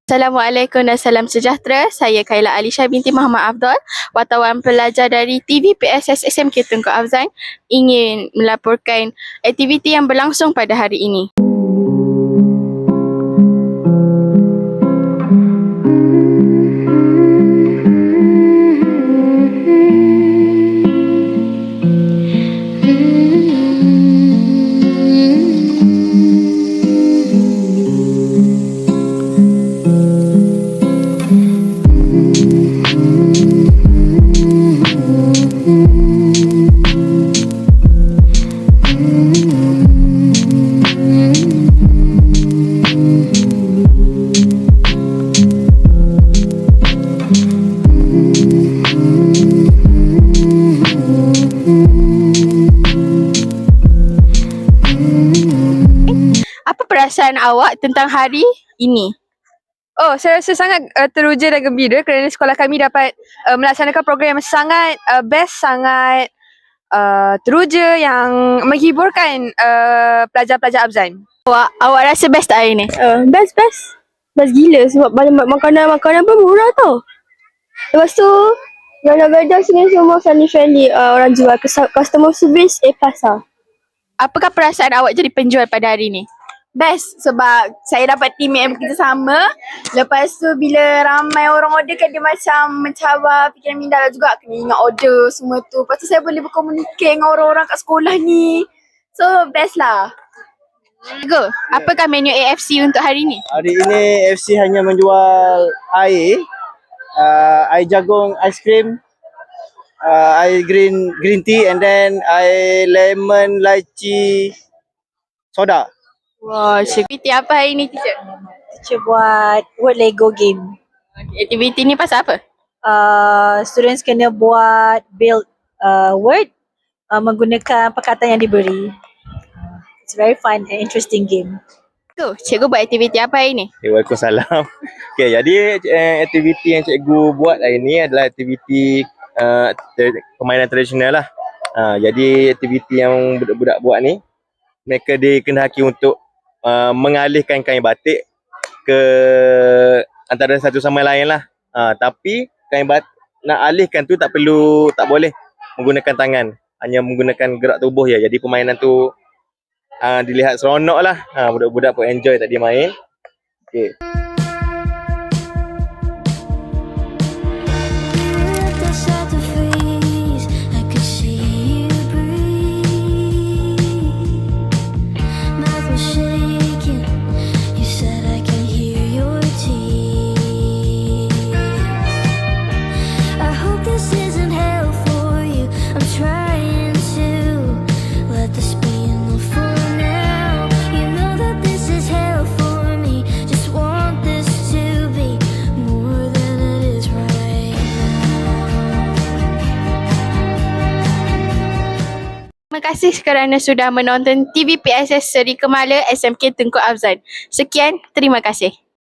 Assalamualaikum dan salam sejahtera. Saya Khaila Alisha binti Muhammad Afdal, wartawan pelajar dari TV PSS SMK Tunku Afzan, ingin melaporkan aktiviti yang berlangsung pada hari ini. Apa perasaan awak tentang hari ini? Oh, saya rasa sangat teruja dan gembira kerana sekolah kami dapat melaksanakan program yang sangat best, sangat teruja yang menghiburkan pelajar-pelajar Afzan. Awak rasa best tak hari ni? Best. Best gila sebab banyak makanan pun murah tau. Lepas tu, yang nak gadang sini semua friendly. Orang jual customer service A+ lah. Apakah perasaan awak jadi penjual pada hari ni? Best sebab saya dapat teammate yang bekerjasama. Lepas tu bila ramai orang order kan dia macam mencabar fikiran minda lah juga. Kena ingat order semua tu. Lepas tu saya boleh berkomunikasi dengan orang-orang kat sekolah ni. So best lah. Go. Apakah menu AFC untuk hari ni? Hari ini FC hanya menjual air, air jagung, ice cream, air green tea and then air lemon lychee soda. Wah, aktiviti apa hari ni, teacher? Teacher buat word Lego game. Aktiviti ni pasal apa? Students kena build word menggunakan perkataan yang diberi. It's very fun and interesting game. Go. Cikgu buat aktiviti apa hari ni? Waalaikumsalam. Okay, jadi aktiviti yang cikgu buat hari ini adalah aktiviti permainan tradisional lah. Jadi aktiviti yang budak-budak buat ni, mereka dikehendaki untuk mengalihkan kain batik ke antara satu sama lain lah. Tapi kain batik nak alihkan tu tak boleh menggunakan tangan, hanya menggunakan gerak tubuh je. Jadi permainan tu dilihat seronok lah. Budak-budak pun enjoy tadi main. Okay. Terima kasih kerana sudah menonton TV PSS Seri Kemala SMK Tunku Afzan. Sekian, terima kasih.